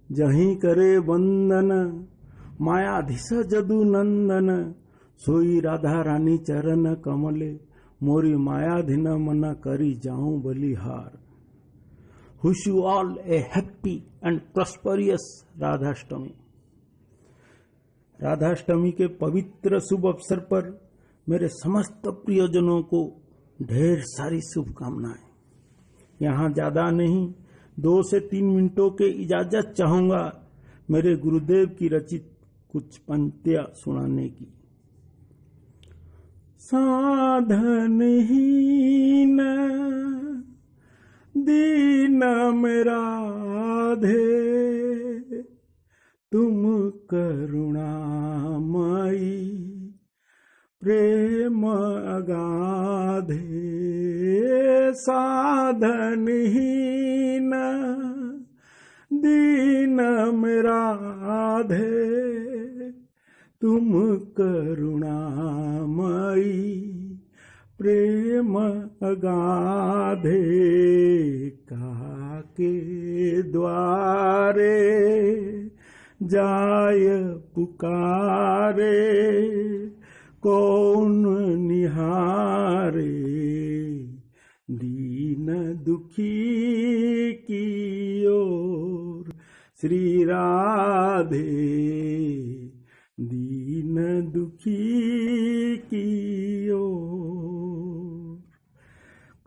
जहीं करे वंदन मायाधीश जदु नंदन, सोई राधा रानी चरण कमले, मोरी मायाधीन मन करी जाऊं बलिहार। Wish you all a happy and prosperous Radhashtami. Radhashtami के पवित्र शुभ अवसर पर मेरे समस्त प्रियजनों को ढेर सारी शुभकामनाएं। यहाँ ज्यादा नहीं, 2 से 3 मिनटों के इजाजत चाहूंगा मेरे गुरुदेव की रचित कुछ पंक्तियां सुनाने की। साधनहीन दीन मेरा राधे, तुम करुणामयी प्रेम अगाधे। साधनहीन दीन मेरा राधे, तुम करुणामयी प्रेम अगाधे। काके द्वारे जाय पुकारे, कौन निहारे। दीन दुखी की ओर श्री राधे, दीन दुखी की ओर।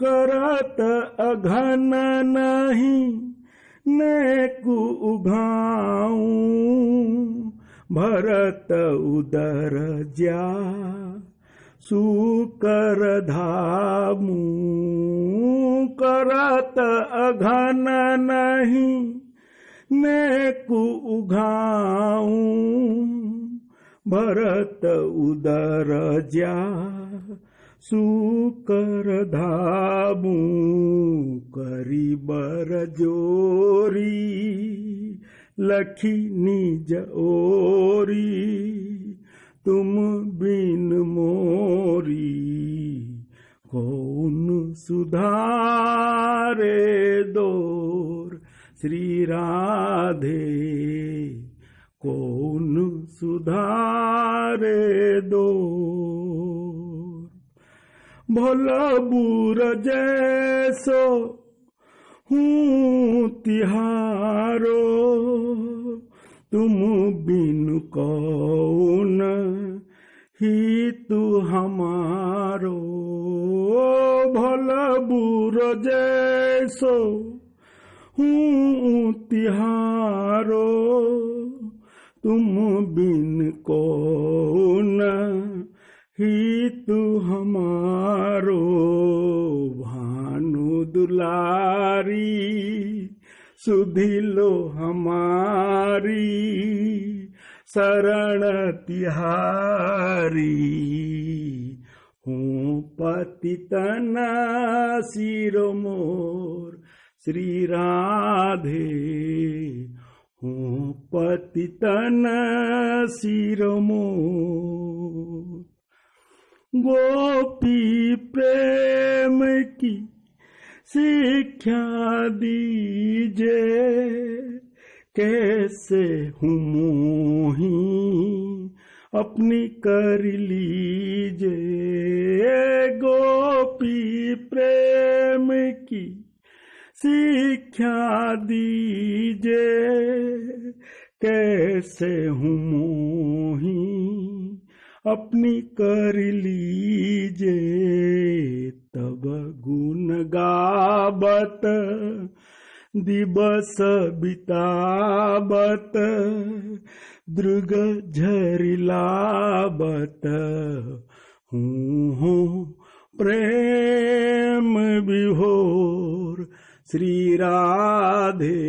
करत अघन नहीं नेकु उघाऊं, भरत उदर ज्या सुकर धामू। करत अघन नहीं नेकु उघाऊं, भरत उदर ज्या सुकर धामू। करी बर जोरी लखी निज ओरी, तुम बिन मोरी कौन सुधारे। दोर श्री राधे, कौन सुधारे दोर। भोला बूर जैसो हूँ तिहारो, तुम बिन कौन ही तू हमारो। भोला बूर जैसो हूँ तिहारो, तुम बिन कौन ही तू हमारो। भानु दुलारी सुधिलो हमारी, शरण तिहारी। हूँ पतितन शिरोमोर श्री राधे, हूँ पतितन शिरोमोर। गोपी प्रेम की शिक्षा दीजे, कैसे हूँ मोही अपनी कर लीजे। गोपी प्रेम की शिक्षा दीजे, कैसे हूँ मोही अपनी कर लीजे। तब गुण गावत दिवस बितावत, दृग झरिलावत। हूँ प्रेम विभोर श्री राधे,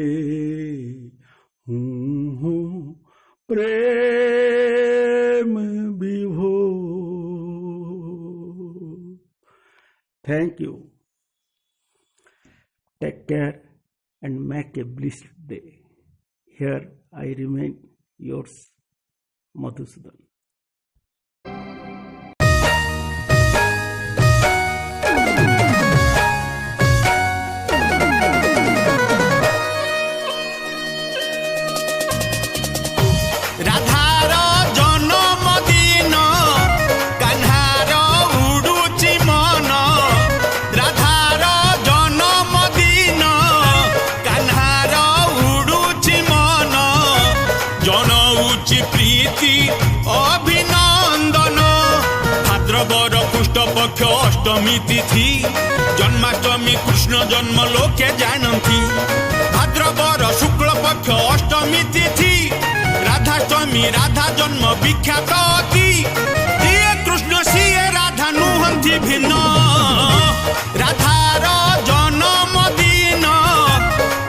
हूँ प्रेम विभोर। Thank you. Take care and make a blessed day. Here I remain yours, Madhusudan. प्रीति अभिनंदन भाद्रवर कृष्ण पक्ष अष्टमी तिथि जन्माष्टमी कृष्ण जन्म लोके जानती भाद्रवर शुक्ल पक्ष अष्टमी तिथि राधाष्टमी राधा जन्म विख्यात अति जिए कृष्ण सिए राधा नुहंती भिन्न राधार जन्म दिन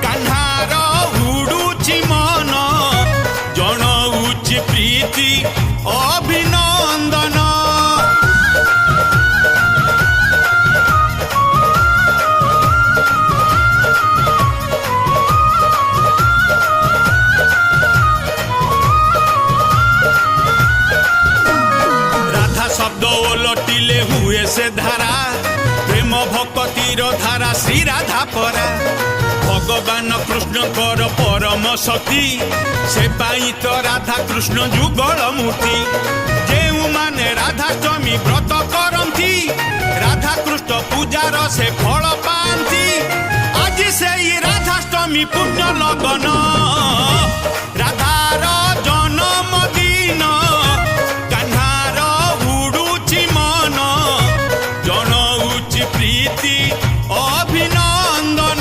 कान्हार उडुची मन जणउची प्रीति अभिनंदन शब्द ओलटिले हुए से धारा प्रेम भक्तिर धारा श्री राधा परा भगवान कृष्ण कर परम शक्ति से पाई तो राधा कृष्ण जुगल मूर्ति जेउ माने राधाष्टमी व्रत करती राधा कृष्ण पूजार से फल पाती आज से राधाष्टमी पुण्य लगन राधार जन्म दिन प्रीति अभिनंदन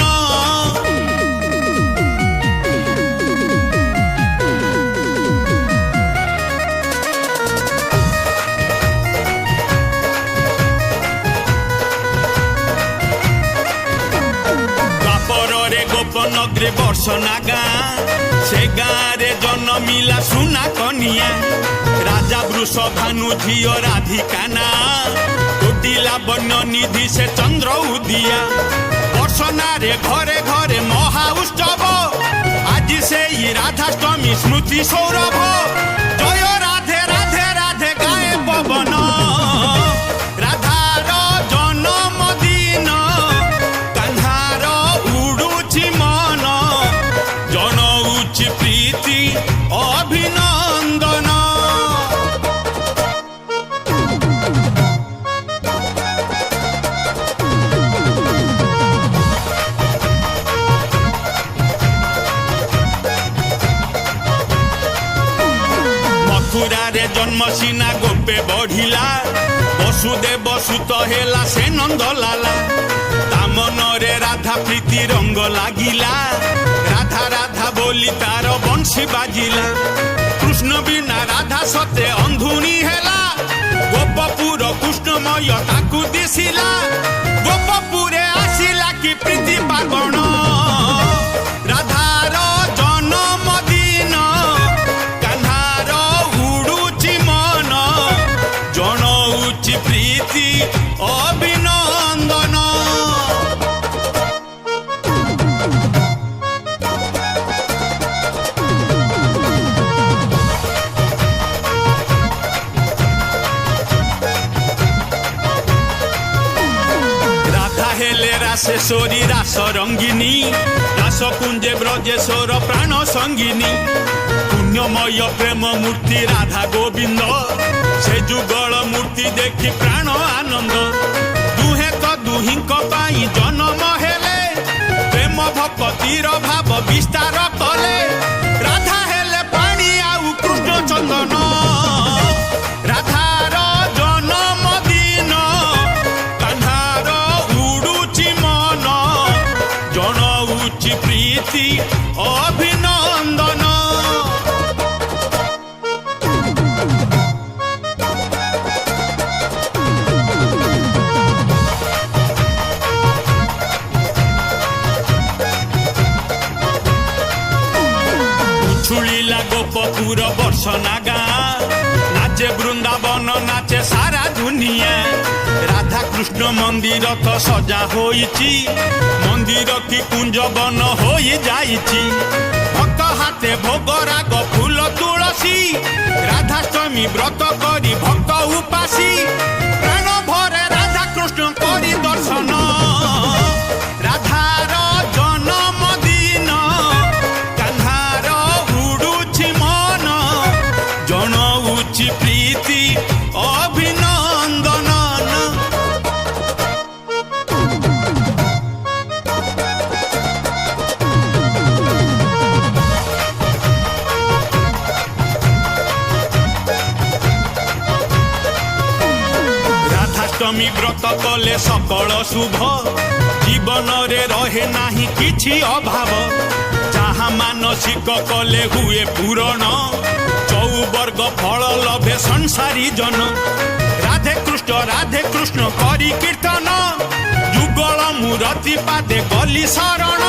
द्वापरे गोपनगरे बर्षना गाँ से गाँ रे जन्मिला सुना कनिया राजा वृषभानु झियो राधिका ना लावण्य निधि से चंद्र उदिया बर्षना रे घरे घरे महा उत्सव आज से ही राधाष्टमी स्मृति सौरभ जय राधे राधे राधे गाए पवन राधार जन्म दिन कान्हार उडुची मन जनउची प्रीति अभिनंदन मथुरारे जन्म सीना गोपे बढ़िला वसुदेव सुत हेला से नंद लाला तामनरे राधा प्रीति रंग लागिला राधा राधा बोली तार बंशी बाजिला कृष्ण बिना राधा सते अंधुनी हेला गोपपुर कृष्णमय ताकू दिसिला गोपपुरे आसिला कि प्रीति पागण राधार जन्म दिन कान्हार उडुची मन जणउची प्रीति अभिनंदन रासेश्वरी रास रंगिनी रास कुंजे ब्रजेश्वर प्राण संगिनी पुण्यमय प्रेम मूर्ति राधा गोविंद से जुगल मूर्ति देखी प्राण आनंद दुहे तो दुहिंक पाई जन्म हेले प्रेम भक्तिर भाव विस्तार कले राधा हेले पानी आउ कृष्ण चंदन राधार जन्म दिन कान्हार उडुची मन जणउची प्रीति अभिनंदन छुड़ीला गोपपुर बर्षना गाँ नाचे वृंदावन नाचे सारा दुनिया राधा कृष्ण मंदिर तो सजा होइची मंदिर की कुंज बन होई जाइची भक्त हाथे भोग राग फूल तुलसी राधाष्टमी व्रत करी भक्त उपासी प्राण भरे राधा कृष्ण करी दर्शन राधार जन्म दिन कान्हार उडुची मन जणउची प्रीति अभिनंदन ବ୍ରତ କଲେ ସକଳ ଶୁଭ ଜୀବନରେ ରହେ ନାହିଁ କିଛି ଅଭାବ ଯାହା ମାନସିକ କଲେ ହୁଏ ପୂରଣ ଚଉବର୍ଗ ଫଳ ଲଭେ ସଂସାରୀ ଜନ ରାଧେ କୃଷ୍ଣ କରି କୀର୍ତ୍ତନ ଯୁଗଳ ମୂରତି ପାଦେ ଗଲି ଶରଣ